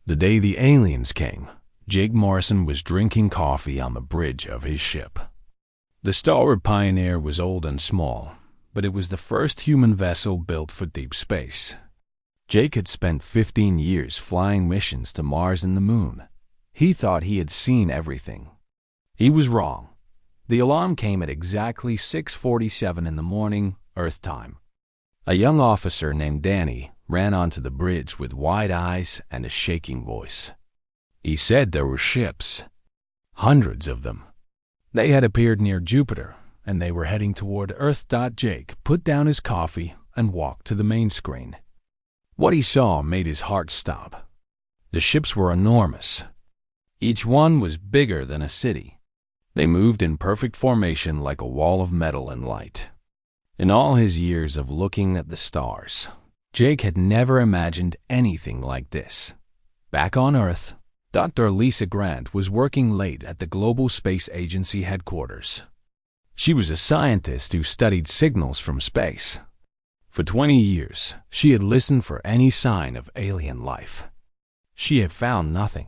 The day the aliens came, Jake Morrison was drinking coffee on the bridge of his ship. The Starboard Pioneer was old and small, but it was the first human vessel built for deep space. Jake had spent 15 years flying missions to Mars and the Moon. He thought he had seen everything. He was wrong. The alarm came at exactly 6:47 in the morning, Earth time. A young officer named Danny ran onto the bridge with wide eyes and a shaking voice. He said there were ships, hundreds of them. They had appeared near Jupiter, and they were heading toward Earth. Jake put down his coffee and walked to the main screen. What he saw made his heart stop. The ships were enormous. Each one was bigger than a city. They moved in perfect formation like a wall of metal and light. In all his years of looking at the stars, Jake had never imagined anything like this. Back on Earth, Dr. Lisa Grant was working late at the Global Space Agency headquarters. She was a scientist who studied signals from space. For 20 years, she had listened for any sign of alien life. She had found nothing.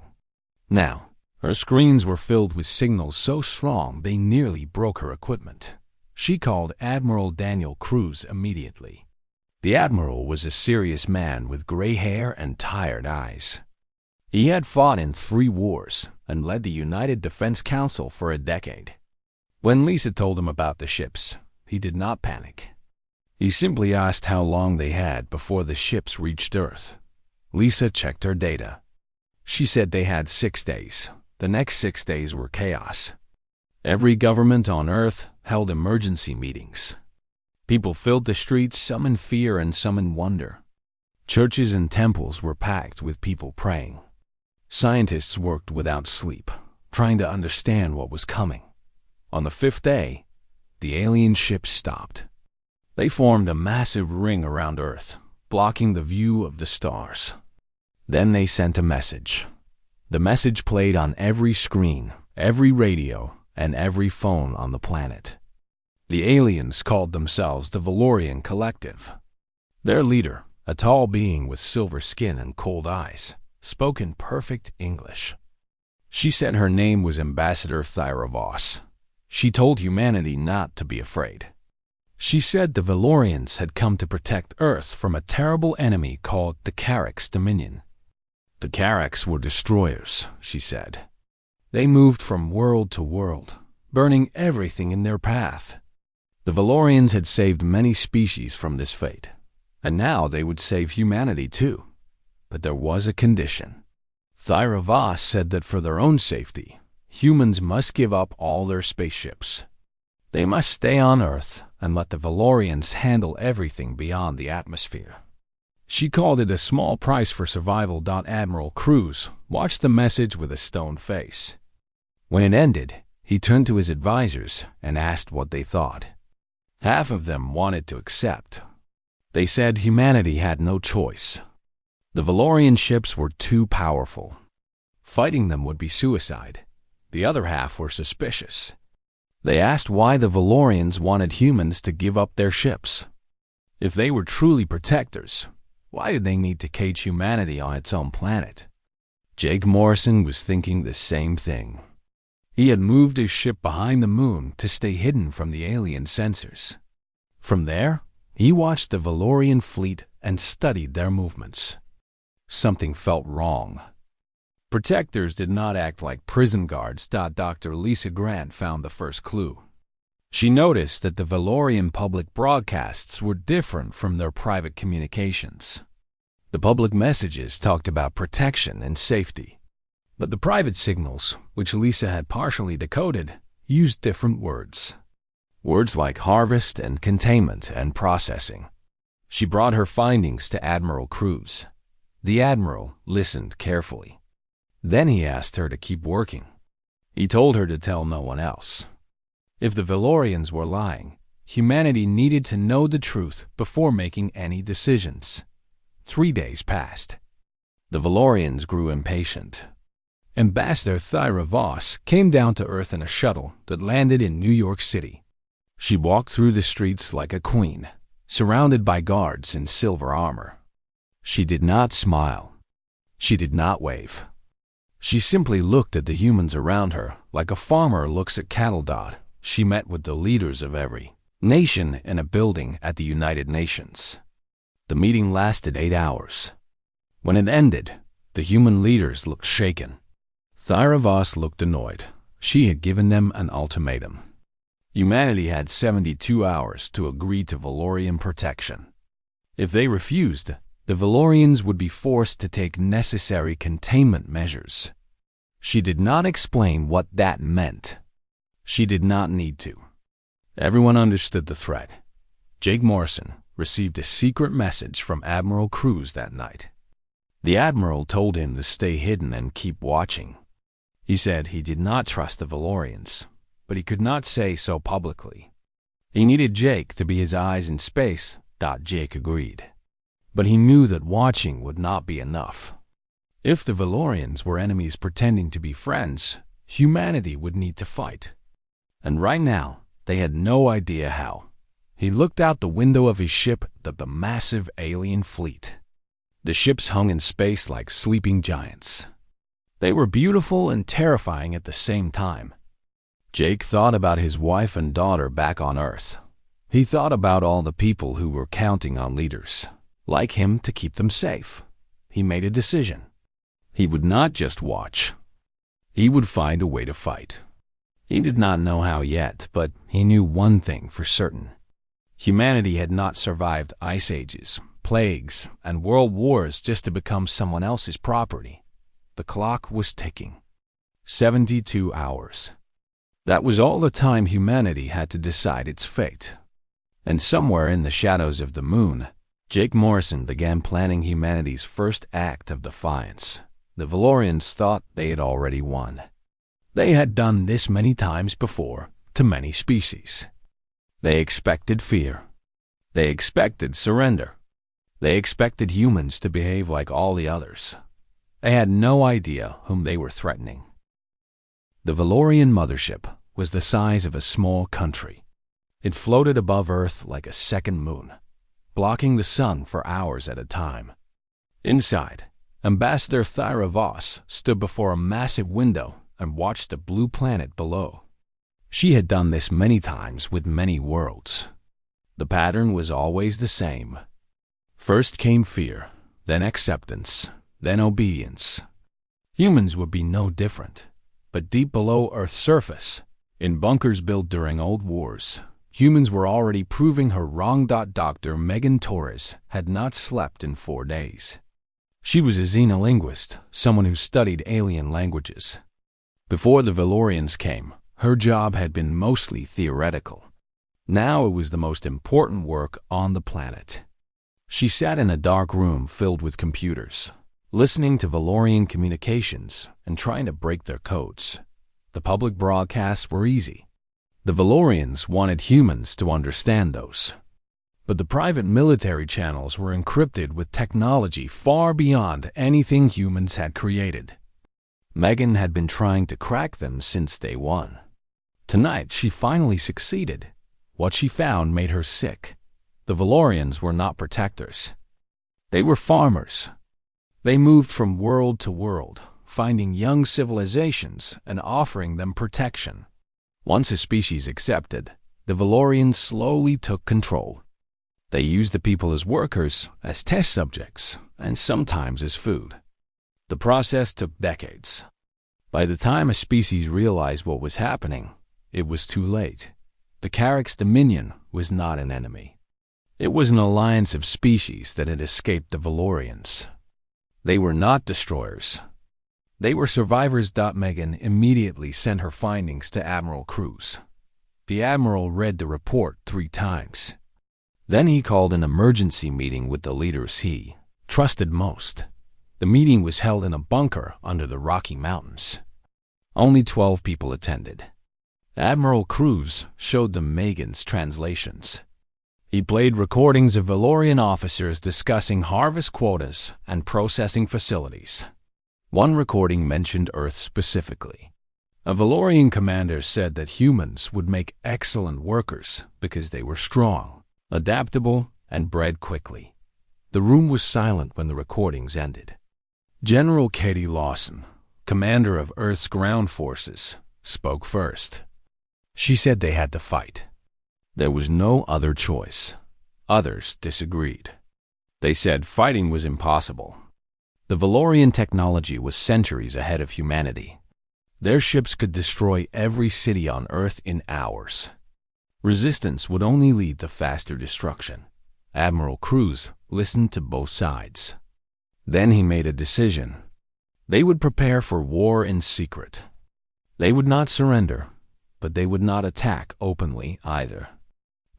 Now, her screens were filled with signals so strong they nearly broke her equipment. She called Admiral Daniel Cruz immediately. The Admiral was a serious man with gray hair and tired eyes. He had fought in 3 wars and led the United Defense Council for a decade. When Lisa told him about the ships, he did not panic. He simply asked how long they had before the ships reached Earth. Lisa checked her data. She said they had 6 days. The next 6 days were chaos. Every government on Earth held emergency meetings. People filled the streets, some in fear and some in wonder. Churches and temples were packed with people praying. Scientists worked without sleep, trying to understand what was coming. On the 5th day, the alien ships stopped. They formed a massive ring around Earth, blocking the view of the stars. Then they sent a message. The message played on every screen, every radio, and every phone on the planet. The aliens called themselves the Valorian Collective. Their leader, a tall being with silver skin and cold eyes, spoke in perfect English. She said her name was Ambassador Thyra Voss. She told humanity not to be afraid. She said the Valorians had come to protect Earth from a terrible enemy called the Carax Dominion. The Carax were destroyers, she said. They moved from world to world, burning everything in their path. The Valorians had saved many species from this fate, and now they would save humanity too. But there was a condition. Thyra Voss said that for their own safety, humans must give up all their spaceships. They must stay on Earth and let the Valorians handle everything beyond the atmosphere. She called it a small price for survival. Admiral Cruz watched the message with a stone face. When it ended, he turned to his advisors and asked what they thought. Half of them wanted to accept. They said humanity had no choice. The Valorian ships were too powerful. Fighting them would be suicide. The other half were suspicious. They asked why the Valorians wanted humans to give up their ships. If they were truly protectors, why did they need to cage humanity on its own planet? Jake Morrison was thinking the same thing. He had moved his ship behind the moon to stay hidden from the alien sensors. From there, he watched the Valorian fleet and studied their movements. Something felt wrong. Protectors did not act like prison guards. Dr. Lisa Grant found the first clue. She noticed that the Valorian public broadcasts were different from their private communications. The public messages talked about protection and safety, but the private signals, which Lisa had partially decoded, used different words. Words like harvest and containment and processing. She brought her findings to Admiral Cruz. The Admiral listened carefully. Then he asked her to keep working. He told her to tell no one else. If the Valorians were lying, humanity needed to know the truth before making any decisions. 3 days passed. The Valorians grew impatient. Ambassador Thyra Voss came down to Earth in a shuttle that landed in New York City. She walked through the streets like a queen, surrounded by guards in silver armor. She did not smile. She did not wave. She simply looked at the humans around her like a farmer looks at cattle. She met with the leaders of every nation in a building at the United Nations. The meeting lasted 8 hours. When it ended, the human leaders looked shaken. Thyra Voss looked annoyed. She had given them an ultimatum. Humanity had 72 hours to agree to Valorian protection. If they refused, the Valorians would be forced to take necessary containment measures. She did not explain what that meant. She did not need to. Everyone understood the threat. Jake Morrison received a secret message from Admiral Cruz that night. The Admiral told him to stay hidden and keep watching. He said he did not trust the Valorians, but he could not say so publicly. He needed Jake to be his eyes in space. Jake agreed. But he knew that watching would not be enough. If the Valorians were enemies pretending to be friends, humanity would need to fight. And right now, they had no idea how. He looked out the window of his ship at the massive alien fleet. The ships hung in space like sleeping giants. They were beautiful and terrifying at the same time. Jake thought about his wife and daughter back on Earth. He thought about all the people who were counting on leaders like him to keep them safe. He made a decision. He would not just watch. He would find a way to fight. He did not know how yet, but he knew one thing for certain. Humanity had not survived ice ages, plagues, and world wars just to become someone else's property. The clock was ticking. 72 hours. That was all the time humanity had to decide its fate. And somewhere in the shadows of the moon, Jake Morrison began planning humanity's first act of defiance. The Valorians thought they had already won. They had done this many times before to many species. They expected fear. They expected surrender. They expected humans to behave like all the others. They had no idea whom they were threatening. The Valorian mothership was the size of a small country. It floated above Earth like a second moon, blocking the sun for hours at a time. Inside, Ambassador Thyra Voss stood before a massive window and watched the blue planet below. She had done this many times with many worlds. The pattern was always the same. First came fear, then acceptance, then obedience. Humans would be no different, but deep below Earth's surface, in bunkers built during old wars, humans were already proving her wrong. Dr. Megan Torres had not slept in 4 days. She was a xenolinguist, someone who studied alien languages. Before the Valorians came, her job had been mostly theoretical. Now it was the most important work on the planet. She sat in a dark room filled with computers, listening to Valorian communications and trying to break their codes. The public broadcasts were easy. The Valorians wanted humans to understand those. But the private military channels were encrypted with technology far beyond anything humans had created. Megan had been trying to crack them since day one. Tonight, she finally succeeded. What she found made her sick. The Valorians were not protectors. They were farmers. They moved from world to world, finding young civilizations and offering them protection. Once a species accepted, the Valorians slowly took control. They used the people as workers, as test subjects, and sometimes as food. The process took decades. By the time a species realized what was happening, it was too late. The Carrick's dominion was not an enemy. It was an alliance of species that had escaped the Valorians. They were not destroyers. They were survivors. Megan immediately sent her findings to Admiral Cruz. The Admiral read the report 3 times. Then he called an emergency meeting with the leaders he trusted most. The meeting was held in a bunker under the Rocky Mountains. Only 12 people attended. Admiral Cruz showed them Megan's translations. He played recordings of Valorian officers discussing harvest quotas and processing facilities. One recording mentioned Earth specifically. A Valorian commander said that humans would make excellent workers because they were strong, adaptable, and bred quickly. The room was silent when the recordings ended. General Katie Lawson, commander of Earth's ground forces, spoke first. She said they had to fight. There was no other choice. Others disagreed. They said fighting was impossible. The Valorian technology was centuries ahead of humanity. Their ships could destroy every city on Earth in hours. Resistance would only lead to faster destruction. Admiral Cruz listened to both sides. Then he made a decision. They would prepare for war in secret. They would not surrender, but they would not attack openly either.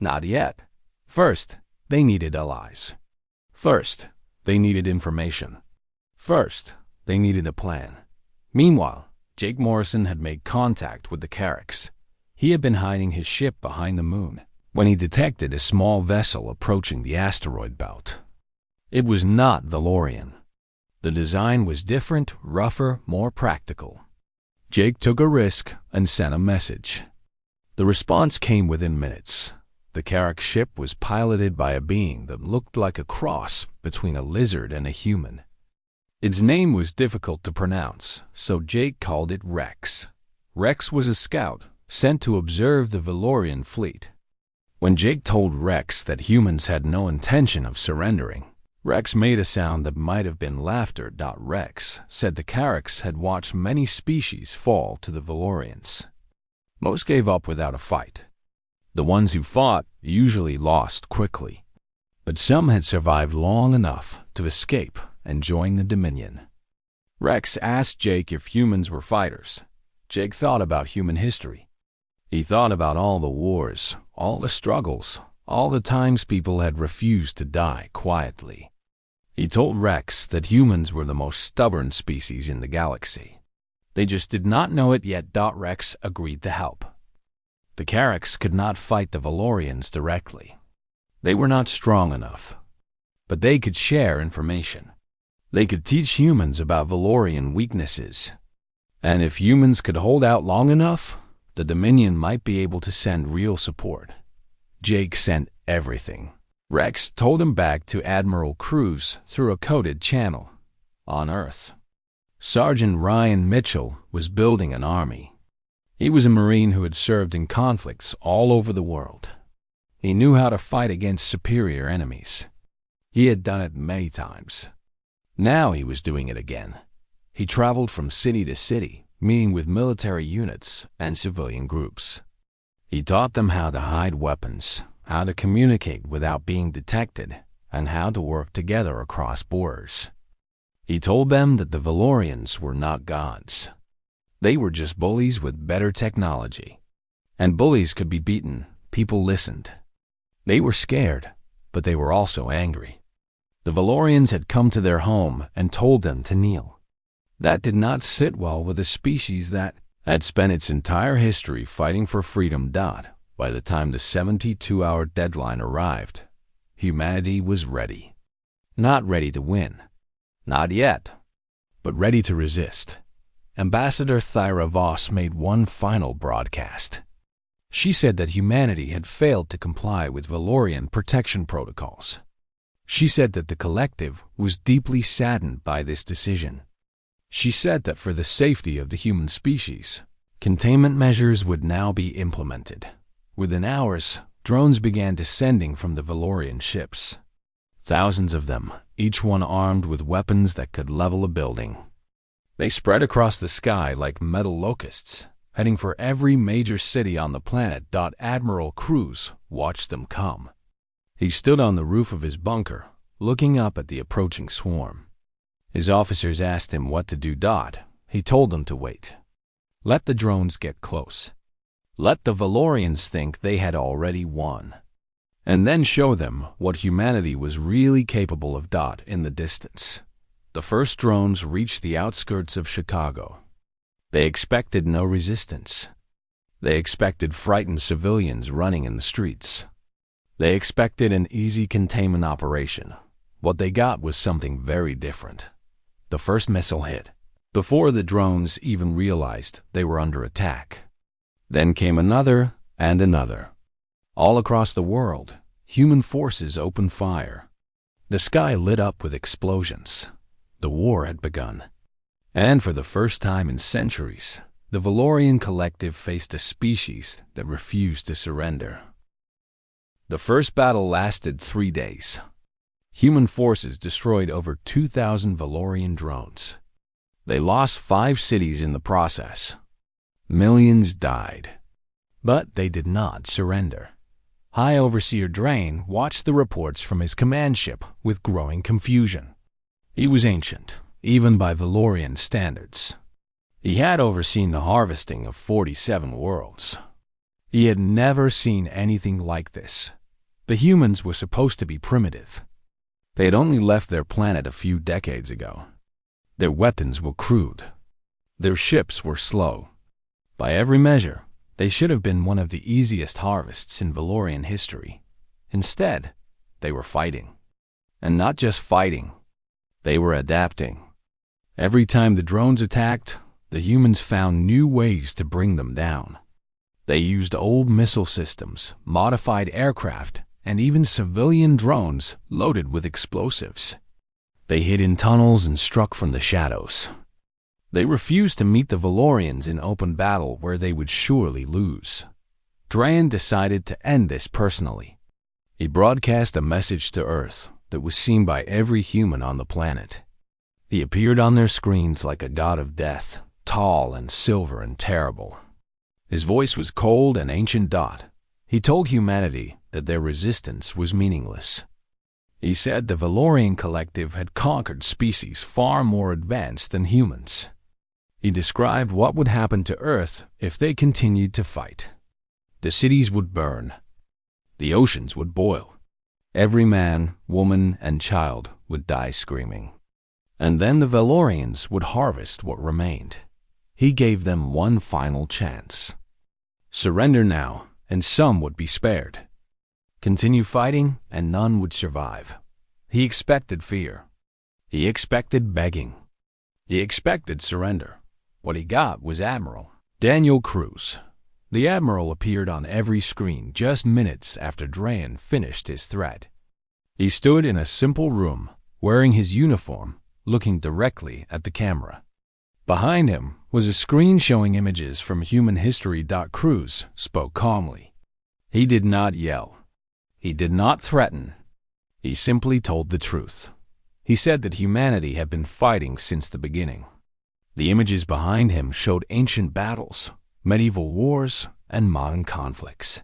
Not yet. First, they needed allies. First, they needed information. First, they needed a plan. Meanwhile, Jake Morrison had made contact with the Carracks. He had been hiding his ship behind the moon when he detected a small vessel approaching the asteroid belt. It was not Valorian. The design was different, rougher, more practical. Jake took a risk and sent a message. The response came within minutes. The Carrack ship was piloted by a being that looked like a cross between a lizard and a human. Its name was difficult to pronounce, so Jake called it Rex. Rex was a scout sent to observe the Valorian fleet. When Jake told Rex that humans had no intention of surrendering, Rex made a sound that might have been laughter. Rex said the Carracks had watched many species fall to the Valorians. Most gave up without a fight. The ones who fought usually lost quickly, but some had survived long enough to escape and join the Dominion. Rex asked Jake if humans were fighters. Jake thought about human history. He thought about all the wars, all the struggles, all the times people had refused to die quietly. He told Rex that humans were the most stubborn species in the galaxy. They just did not know it yet. Rex agreed to help. The Carracks could not fight the Valorians directly. They were not strong enough. But they could share information. They could teach humans about Valorian weaknesses. And if humans could hold out long enough, the Dominion might be able to send real support. Jake sent everything. Rex told him back to Admiral Cruz through a coded channel. On Earth, Sergeant Ryan Mitchell was building an army. He was a Marine who had served in conflicts all over the world. He knew how to fight against superior enemies. He had done it many times. Now he was doing it again. He traveled from city to city, meeting with military units and civilian groups. He taught them how to hide weapons, how to communicate without being detected, and how to work together across borders. He told them that the Valorians were not gods. They were just bullies with better technology. And bullies could be beaten. People listened. They were scared, but they were also angry. The Valorians had come to their home and told them to kneel. That did not sit well with a species that had spent its entire history fighting for freedom. By the time the 72-hour deadline arrived, humanity was ready. Not ready to win. Not yet, but ready to resist. Ambassador Thyra Voss made one final broadcast. She said that humanity had failed to comply with Valorian protection protocols. She said that the collective was deeply saddened by this decision. She said that for the safety of the human species, containment measures would now be implemented. Within hours, drones began descending from the Valorian ships. Thousands of them, each one armed with weapons that could level a building. They spread across the sky like metal locusts, heading for every major city on the planet. Admiral Cruz watched them come. He stood on the roof of his bunker, looking up at the approaching swarm. His officers asked him what to do. He told them to wait. Let the drones get close. Let the Valorians think they had already won. And then show them what humanity was really capable of. In the distance, the first drones reached the outskirts of Chicago. They expected no resistance. They expected frightened civilians running in the streets. They expected an easy containment operation. What they got was something very different. The first missile hit, before the drones even realized they were under attack. Then came another and another. All across the world, human forces opened fire. The sky lit up with explosions. The war had begun. And for the first time in centuries, the Valorian collective faced a species that refused to surrender. The first battle lasted 3 days. Human forces destroyed over 2,000 Valorian drones. They lost 5 cities in the process. Millions died. But they did not surrender. High Overseer Drain watched the reports from his command ship with growing confusion. He was ancient, even by Valorian standards. He had overseen the harvesting of 47 worlds. He had never seen anything like this. The humans were supposed to be primitive. They had only left their planet a few decades ago. Their weapons were crude. Their ships were slow. By every measure, they should have been one of the easiest harvests in Valorian history. Instead, they were fighting. And not just fighting. They were adapting. Every time the drones attacked, the humans found new ways to bring them down. They used old missile systems, modified aircraft, and even civilian drones loaded with explosives. They hid in tunnels and struck from the shadows. They refused to meet the Valorians in open battle where they would surely lose. Drayan decided to end this personally. He broadcast a message to Earth that was seen by every human on the planet. He appeared on their screens like a god of death, tall and silver and terrible. His voice was cold and ancient. He told humanity that their resistance was meaningless. He said the Valorian collective had conquered species far more advanced than humans. He described what would happen to Earth if they continued to fight. The cities would burn. The oceans would boil. Every man, woman, and child would die screaming. And then the Valorians would harvest what remained. He gave them one final chance. Surrender now, and some would be spared. Continue fighting, and none would survive. He expected fear. He expected begging. He expected surrender. What he got was Admiral Daniel Cruz. The Admiral appeared on every screen just minutes after Drayan finished his threat. He stood in a simple room, wearing his uniform, looking directly at the camera. Behind him was a screen showing images from human history. Cruz spoke calmly. He did not yell. He did not threaten. He simply told the truth. He said that humanity had been fighting since the beginning. The images behind him showed ancient battles, medieval wars, and modern conflicts.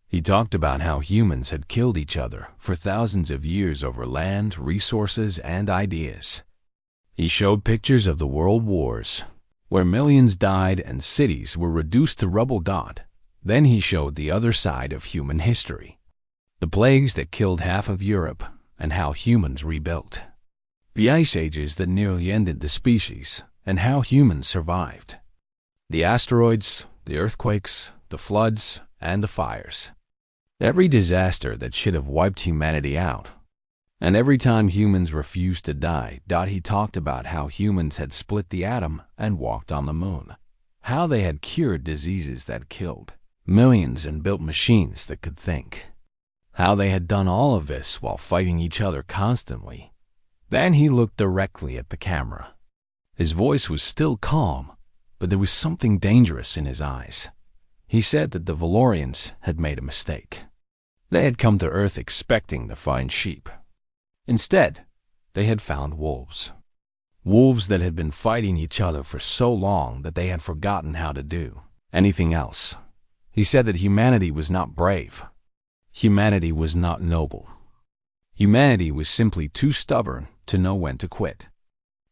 He talked about how humans had killed each other for thousands of years over land, resources, and ideas. He showed pictures of the world wars, where millions died and cities were reduced to rubble. Then he showed the other side of human history. The plagues that killed half of Europe and how humans rebuilt. The ice ages that nearly ended the species and how humans survived. The asteroids, the earthquakes, the floods, and the fires. Every disaster that should have wiped humanity out. And every time humans refused to die, he talked about how humans had split the atom and walked on the moon. How they had cured diseases that killed millions and built machines that could think. How they had done all of this while fighting each other constantly. Then he looked directly at the camera. His voice was still calm, but there was something dangerous in his eyes. He said that the Valorians had made a mistake. They had come to Earth expecting to find sheep. Instead, they had found wolves. Wolves that had been fighting each other for so long that they had forgotten how to do anything else. He said that humanity was not brave. Humanity was not noble. Humanity was simply too stubborn to know when to quit.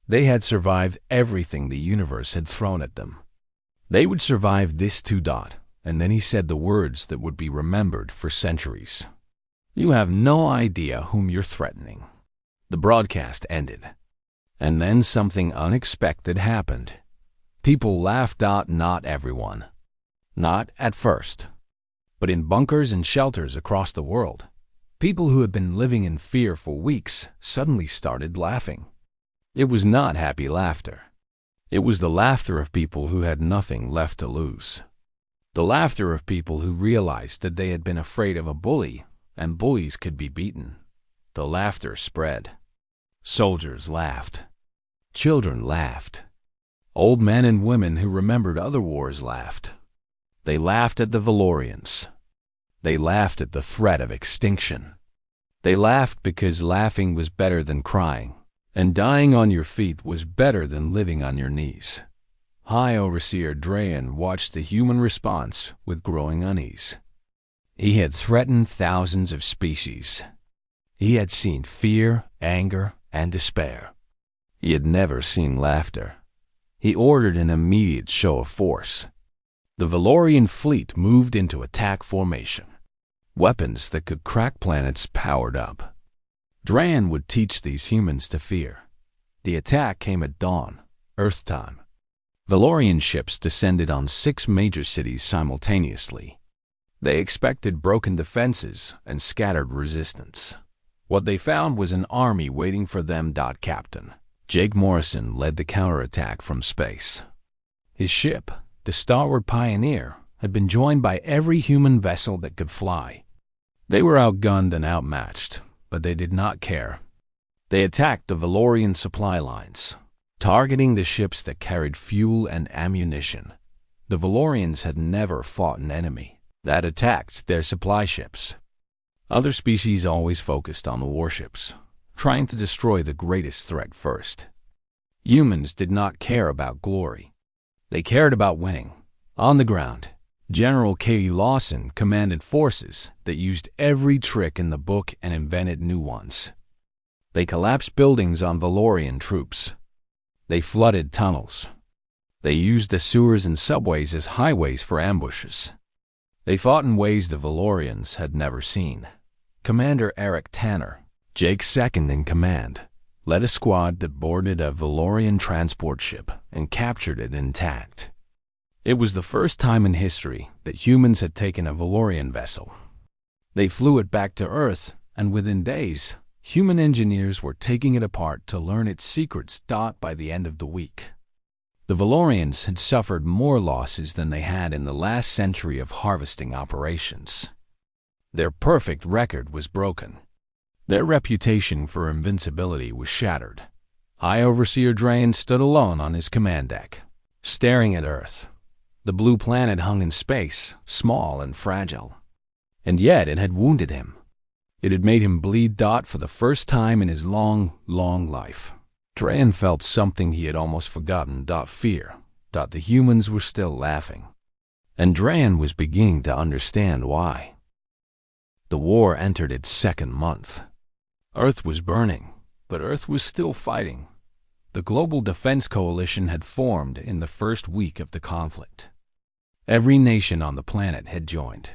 They had survived everything the universe had thrown at them. They would survive this too. And then he said the words that would be remembered for centuries. You have no idea whom you're threatening. The broadcast ended. And then something unexpected happened. People laughed. Not everyone. Not at first. But in bunkers and shelters across the world, people who had been living in fear for weeks suddenly started laughing. It was not happy laughter. It was the laughter of people who had nothing left to lose. The laughter of people who realized that they had been afraid of a bully, and bullies could be beaten. The laughter spread. Soldiers laughed. Children laughed. Old men and women who remembered other wars laughed. They laughed at the Valorians. They laughed at the threat of extinction. They laughed because laughing was better than crying, and dying on your feet was better than living on your knees. High Overseer Drayan watched the human response with growing unease. He had threatened thousands of species. He had seen fear, anger, and despair. He had never seen laughter. He ordered an immediate show of force. The Valorian fleet moved into attack formation. Weapons that could crack planets powered up. Drayan would teach these humans to fear. The attack came at dawn, Earth time. Valorian ships descended on 6 major cities simultaneously. They expected broken defenses and scattered resistance. What they found was an army waiting for them. Captain Jake Morrison led the counterattack from space. His ship, the Starboard Pioneer, had been joined by every human vessel that could fly. They were outgunned and outmatched, but they did not care. They attacked the Valorian supply lines, targeting the ships that carried fuel and ammunition. The Valorians had never fought an enemy that attacked their supply ships. Other species always focused on the warships, trying to destroy the greatest threat first. Humans did not care about glory. They cared about winning. On the ground, General K. Lawson commanded forces that used every trick in the book and invented new ones. They collapsed buildings on Valorian troops. They flooded tunnels. They used the sewers and subways as highways for ambushes. They fought in ways the Valorians had never seen. Commander Eric Tanner, Jake's second in command, led a squad that boarded a Valorian transport ship and captured it intact. It was the first time in history that humans had taken a Valorian vessel. They flew it back to Earth, and within days, human engineers were taking it apart to learn its secrets. By the end of the week, the Valorians had suffered more losses than they had in the last century of harvesting operations. Their perfect record was broken. Their reputation for invincibility was shattered. High Overseer Drayan stood alone on his command deck, staring at Earth. The blue planet hung in space, small and fragile. And yet it had wounded him. It had made him bleed. For the first time in his long, long life, Drayan felt something he had almost forgotten. Fear. The humans were still laughing. And Drayan was beginning to understand why. The war entered its 2nd month. Earth was burning, but Earth was still fighting. The Global Defense Coalition had formed in the first week of the conflict. Every nation on the planet had joined.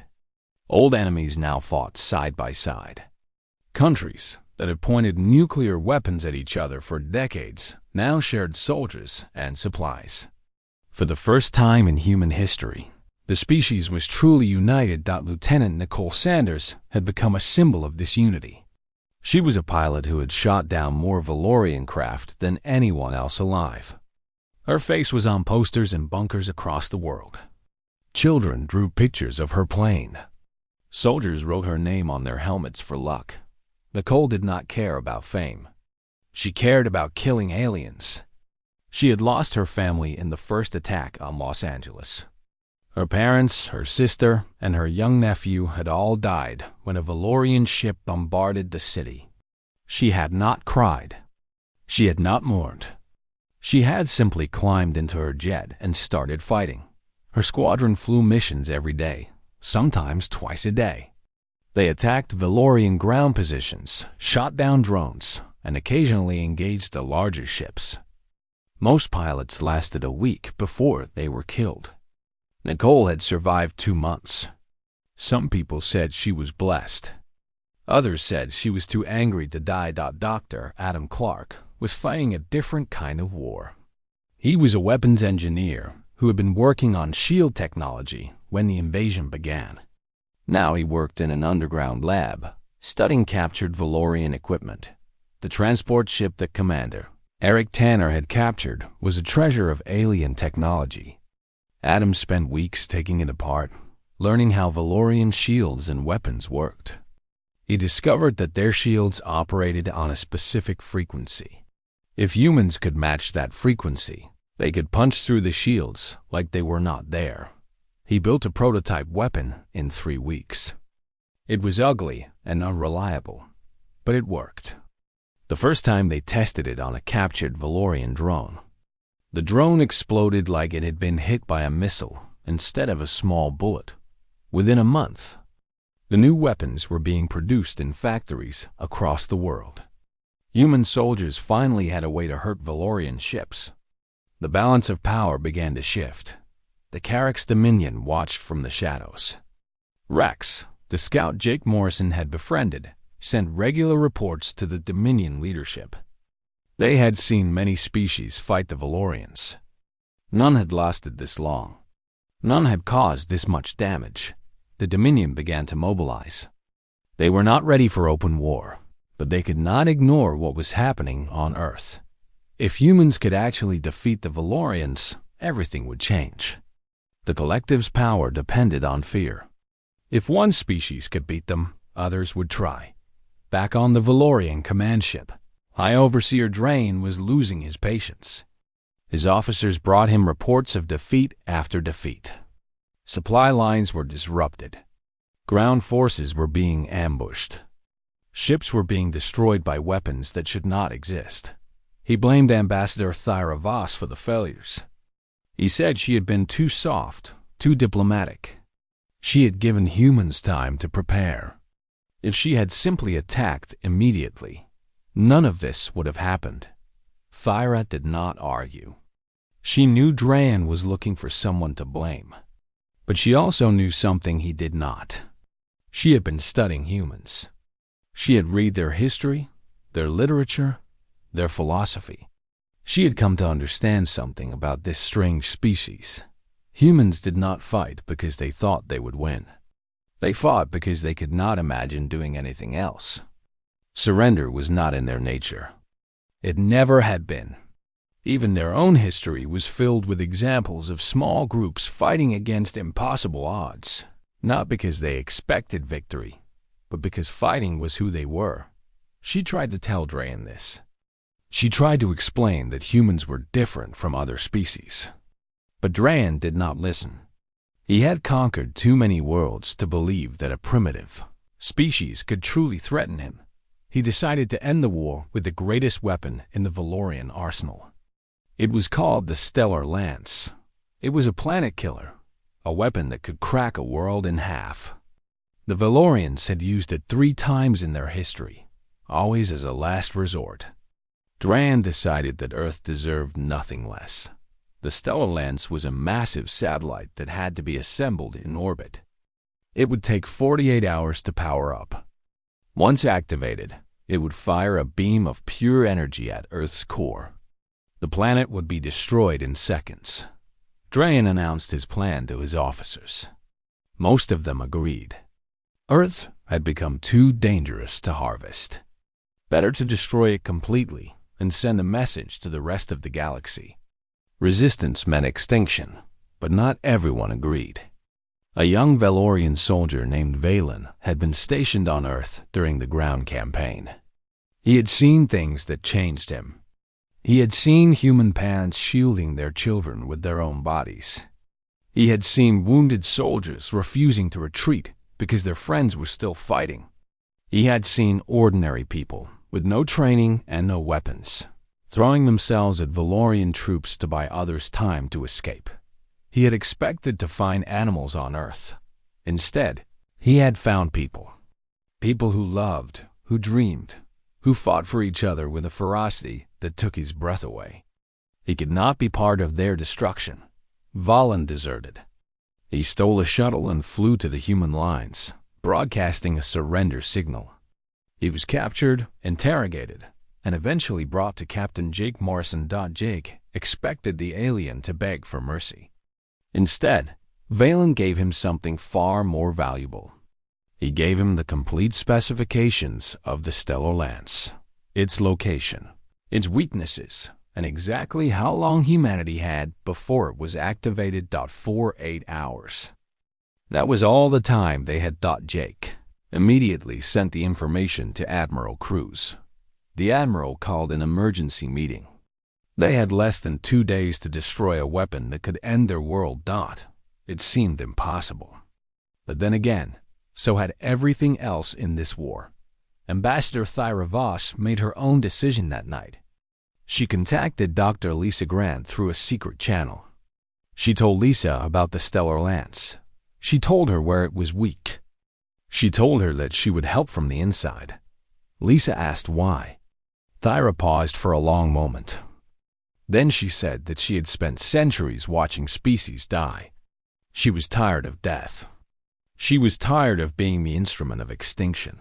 Old enemies now fought side by side. Countries that had pointed nuclear weapons at each other for decades now shared soldiers and supplies. For the first time in human history, the species was truly united. Lieutenant Nicole Sanders had become a symbol of this unity. She was a pilot who had shot down more Valorian craft than anyone else alive. Her face was on posters and bunkers across the world. Children drew pictures of her plane. Soldiers wrote her name on their helmets for luck. Nicole did not care about fame. She cared about killing aliens. She had lost her family in the first attack on Los Angeles. Her parents, her sister, and her young nephew had all died when a Valorian ship bombarded the city. She had not cried. She had not mourned. She had simply climbed into her jet and started fighting. Her squadron flew missions every day, sometimes twice a day. They attacked Valorian ground positions, shot down drones, and occasionally engaged the larger ships. Most pilots lasted a week before they were killed. Nicole had survived 2 months. Some people said she was blessed. Others said she was too angry to die. Dr. Adam Clark was fighting a different kind of war. He was a weapons engineer who had been working on shield technology when the invasion began. Now he worked in an underground lab, studying captured Valorian equipment. The transport ship that Commander Eric Tanner had captured was a treasure of alien technology. Adam spent weeks taking it apart, learning how Valorian shields and weapons worked. He discovered that their shields operated on a specific frequency. If humans could match that frequency, they could punch through the shields like they were not there. He built a prototype weapon in 3 weeks. It was ugly and unreliable, but it worked. The first time they tested it on a captured Valorian drone. The drone exploded like it had been hit by a missile instead of a small bullet. Within a month, the new weapons were being produced in factories across the world. Human soldiers finally had a way to hurt Valorian ships. The balance of power began to shift. The Carrick's Dominion watched from the shadows. Rex, the scout Jake Morrison had befriended, sent regular reports to the Dominion leadership. They had seen many species fight the Valorians. None had lasted this long. None had caused this much damage. The Dominion began to mobilize. They were not ready for open war, but they could not ignore what was happening on Earth. If humans could actually defeat the Valorians, everything would change. The collective's power depended on fear. If one species could beat them, others would try. Back on the Valorian command ship, High Overseer Drain was losing his patience. His officers brought him reports of defeat after defeat. Supply lines were disrupted. Ground forces were being ambushed. Ships were being destroyed by weapons that should not exist. He blamed Ambassador Thyra Voss for the failures. He said she had been too soft, too diplomatic. She had given humans time to prepare. If she had simply attacked immediately, none of this would have happened. Thyra did not argue. She knew Dran was looking for someone to blame. But she also knew something he did not. She had been studying humans. She had read their history, their literature, their philosophy. She had come to understand something about this strange species. Humans did not fight because they thought they would win. They fought because they could not imagine doing anything else. Surrender was not in their nature. It never had been. Even their own history was filled with examples of small groups fighting against impossible odds, not because they expected victory, but because fighting was who they were. She tried to tell Drayan this. She tried to explain that humans were different from other species. But Drayan did not listen. He had conquered too many worlds to believe that a primitive species could truly threaten him. He decided to end the war with the greatest weapon in the Valorian arsenal. It was called the Stellar Lance. It was a planet killer, a weapon that could crack a world in half. The Valorians had used it 3 times in their history, always as a last resort. Dran decided that Earth deserved nothing less. The Stellar Lance was a massive satellite that had to be assembled in orbit. It would take 48 hours to power up. Once activated, it would fire a beam of pure energy at Earth's core. The planet would be destroyed in seconds. Drayan announced his plan to his officers. Most of them agreed. Earth had become too dangerous to harvest. Better to destroy it completely and send a message to the rest of the galaxy. Resistance meant extinction, but not everyone agreed. A young Valorian soldier named Valen had been stationed on Earth during the ground campaign. He had seen things that changed him. He had seen human parents shielding their children with their own bodies. He had seen wounded soldiers refusing to retreat because their friends were still fighting. He had seen ordinary people with no training and no weapons, throwing themselves at Valorian troops to buy others time to escape. He had expected to find animals on Earth. Instead, he had found people. People who loved, who dreamed, who fought for each other with a ferocity that took his breath away. He could not be part of their destruction. Valen deserted. He stole a shuttle and flew to the human lines, broadcasting a surrender signal. He was captured, interrogated, and eventually brought to Captain Jake Morrison. Jake expected the alien to beg for mercy. Instead, Valen gave him something far more valuable. He gave him the complete specifications of the Stellar Lance, its location, its weaknesses, and exactly how long humanity had before it was activated. 48 hours. That was all the time they had. Jake immediately sent the information to Admiral Cruz. The Admiral called an emergency meeting. They had less than 2 days to destroy a weapon that could end their world. It seemed impossible. But then again, so had everything else in this war. Ambassador Thyra Voss made her own decision that night. She contacted Dr. Lisa Grant through a secret channel. She told Lisa about the stellar lance. She told her where it was weak. She told her that she would help from the inside. Lisa asked why. Thyra paused for a long moment. Then she said that she had spent centuries watching species die. She was tired of death. She was tired of being the instrument of extinction.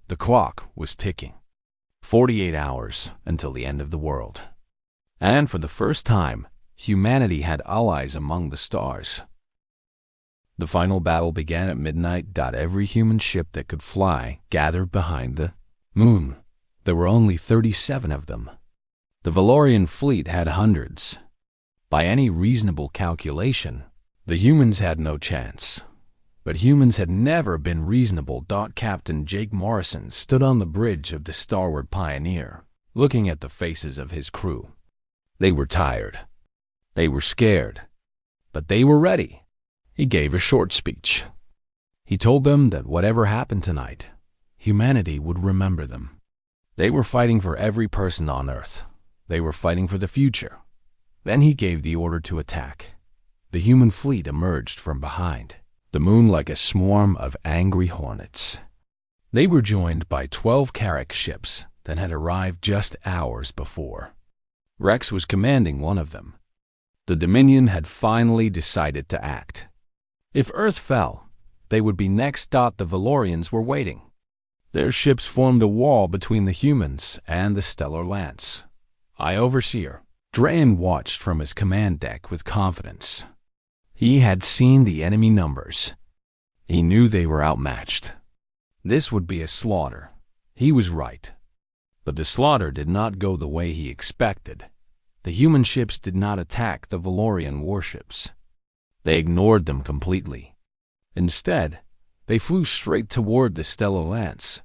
The clock was ticking. 48 hours until the end of the world. And for the first time, humanity had allies among the stars. The final battle began at midnight. Every human ship that could fly gathered behind the moon. There were only 37 of them. The Valorian fleet had hundreds. By any reasonable calculation, the humans had no chance. But humans had never been reasonable. Captain Jake Morrison stood on the bridge of the Starboard Pioneer, looking at the faces of his crew. They were tired. They were scared. But they were ready. He gave a short speech. He told them that whatever happened tonight, humanity would remember them. They were fighting for every person on Earth. They were fighting for the future. Then he gave the order to attack. The human fleet emerged from behind the moon like a swarm of angry hornets. They were joined by 12 Carrack ships that had arrived just hours before. Rex was commanding one of them. The Dominion had finally decided to act. If Earth fell, they would be next. The Valorians were waiting. Their ships formed a wall between the humans and the stellar lance. Overseer Drain watched from his command deck with confidence. He had seen the enemy numbers. He knew they were outmatched. This would be a slaughter. He was right. But the slaughter did not go the way he expected. The human ships did not attack the Valorian warships. They ignored them completely. Instead, they flew straight toward the stellar lance,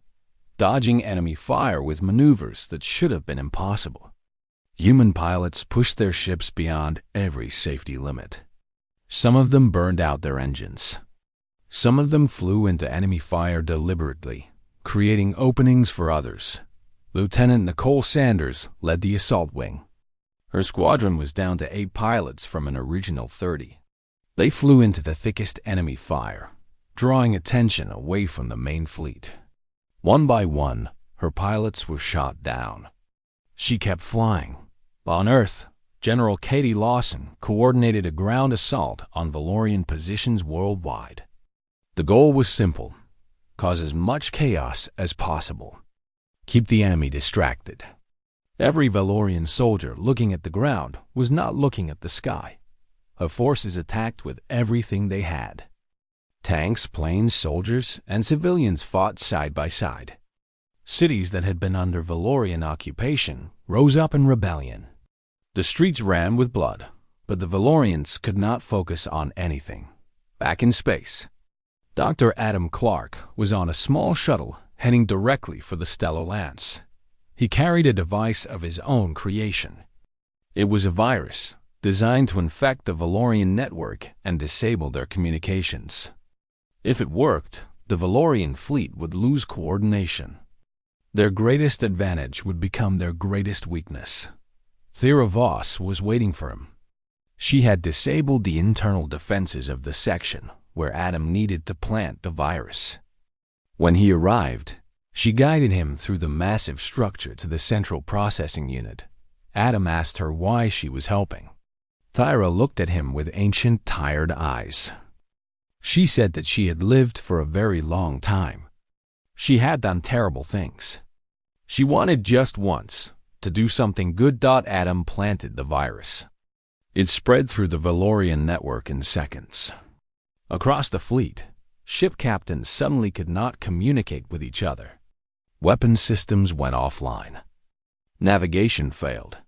dodging enemy fire with maneuvers that should have been impossible. Human pilots pushed their ships beyond every safety limit. Some of them burned out their engines. Some of them flew into enemy fire deliberately, creating openings for others. Lieutenant Nicole Sanders led the assault wing. Her squadron was down to 8 pilots from an original 30. They flew into the thickest enemy fire, drawing attention away from the main fleet. One by one, her pilots were shot down. She kept flying. On Earth, General Katie Lawson coordinated a ground assault on Valorian positions worldwide. The goal was simple: cause as much chaos as possible. Keep the enemy distracted. Every Valorian soldier looking at the ground was not looking at the sky. Her forces attacked with everything they had. Tanks, planes, soldiers, and civilians fought side by side. Cities that had been under Valorian occupation rose up in rebellion. The streets ran with blood, but the Valorians could not focus on anything. Back in space, Dr. Adam Clark was on a small shuttle heading directly for the stellar lance. He carried a device of his own creation. It was a virus designed to infect the Valorian network and disable their communications. If it worked, the Valorian fleet would lose coordination. Their greatest advantage would become their greatest weakness. Thyra Voss was waiting for him. She had disabled the internal defenses of the section where Adam needed to plant the virus. When he arrived, she guided him through the massive structure to the central processing unit. Adam asked her why she was helping. Thyra looked at him with ancient, tired eyes. She said that she had lived for a very long time. She had done terrible things. She wanted just once to do something good. Adam planted the virus. It spread through the Valorian network in seconds. Across the fleet, ship captains suddenly could not communicate with each other. Weapon systems went offline. Navigation failed.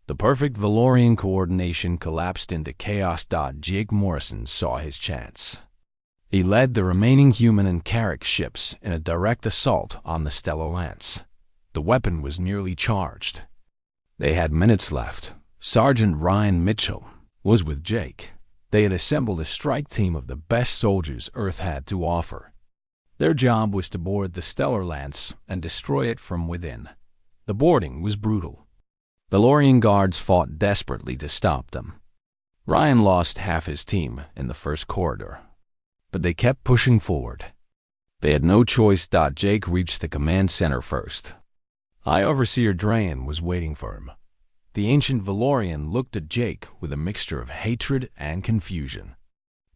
The perfect Valorian coordination collapsed into chaos. Jake Morrison saw his chance. He led the remaining human and Carrack ships in a direct assault on the stellar lance. The weapon was nearly charged. They had minutes left. Sergeant Ryan Mitchell was with Jake. They had assembled a strike team of the best soldiers Earth had to offer. Their job was to board the Stellar Lance and destroy it from within. The boarding was brutal. Valorian guards fought desperately to stop them. Ryan lost half his team in the first corridor, but they kept pushing forward. They had no choice. Jake reached the command center first. High Overseer Drayan was waiting for him. The ancient Valorian looked at Jake with a mixture of hatred and confusion.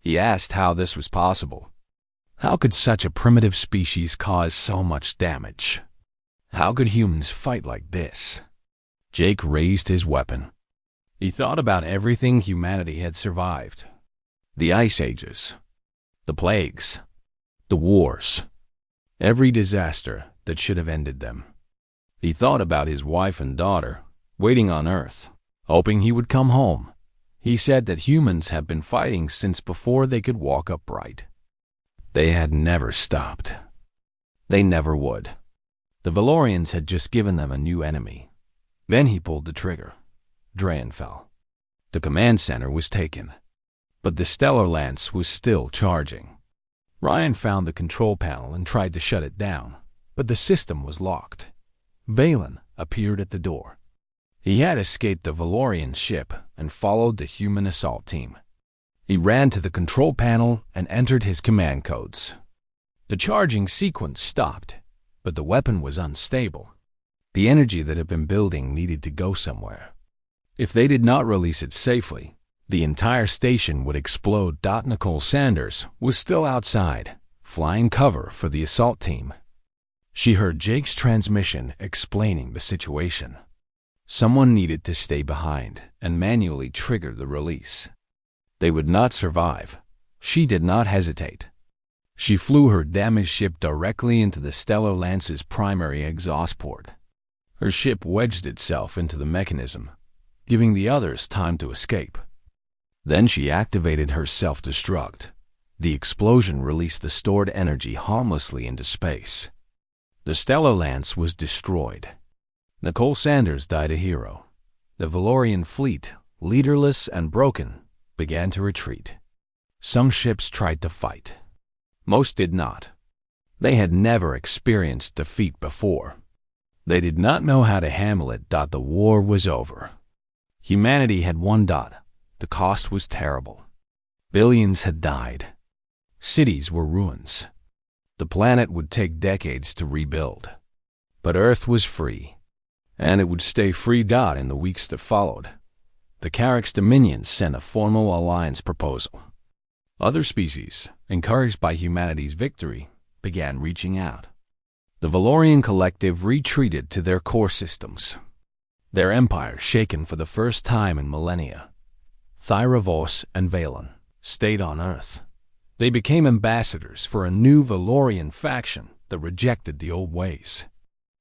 He asked how this was possible. How could such a primitive species cause so much damage? How could humans fight like this? Jake raised his weapon. He thought about everything humanity had survived. The ice ages, the plagues, the wars, every disaster that should have ended them. He thought about his wife and daughter, waiting on Earth, hoping he would come home. He said that humans have been fighting since before they could walk upright. They had never stopped. They never would. The Valorians had just given them a new enemy. Then he pulled the trigger. Drayan fell. The command center was taken, but the Stellar Lance was still charging. Ryan found the control panel and tried to shut it down, but the system was locked. Valen appeared at the door. He had escaped the Valorian ship and followed the human assault team. He ran to the control panel and entered his command codes. The charging sequence stopped, but the weapon was unstable. The energy that had been building needed to go somewhere. If they did not release it safely, the entire station would explode. Nicole Sanders was still outside, flying cover for the assault team. She heard Jake's transmission explaining the situation. Someone needed to stay behind and manually trigger the release. They would not survive. She did not hesitate. She flew her damaged ship directly into the Stellar Lance's primary exhaust port. Her ship wedged itself into the mechanism, giving the others time to escape. Then she activated her self-destruct. The explosion released the stored energy harmlessly into space. The Stellar Lance was destroyed. Nicole Sanders died a hero. The Valorian fleet, leaderless and broken, began to retreat. Some ships tried to fight. Most did not. They had never experienced defeat before. They did not know how to handle it. The war was over. Humanity had won. The cost was terrible. Billions had died. Cities were ruins. The planet would take decades to rebuild. But Earth was free, and it would stay free. In the weeks that followed, the Carrick's Dominions sent a formal alliance proposal. Other species, encouraged by humanity's victory, began reaching out. The Valorian collective retreated to their core systems. Their empire shaken for the first time in millennia. Thyravos and Valen stayed on Earth. They became ambassadors for a new Valorian faction that rejected the old ways.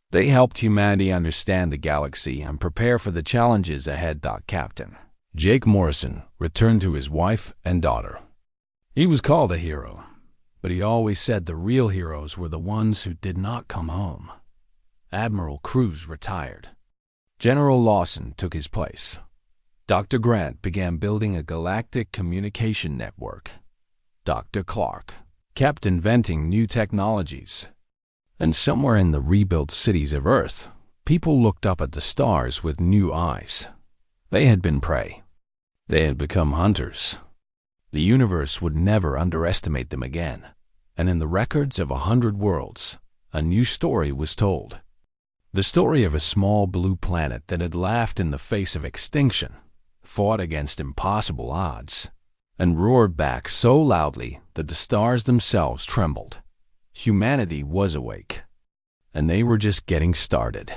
They helped humanity understand the galaxy and prepare for the challenges ahead. Captain Jake Morrison returned to his wife and daughter. He was called a hero, but he always said the real heroes were the ones who did not come home. Admiral Cruz retired. General Lawson took his place. Dr. Grant began building a galactic communication network. Dr. Clark kept inventing new technologies. And somewhere in the rebuilt cities of Earth, people looked up at the stars with new eyes. They had been prey. They had become hunters. The universe would never underestimate them again. And in the records of 100 worlds, a new story was told. The story of a small blue planet that had laughed in the face of extinction, fought against impossible odds, and roared back so loudly that the stars themselves trembled. Humanity was awake, and they were just getting started.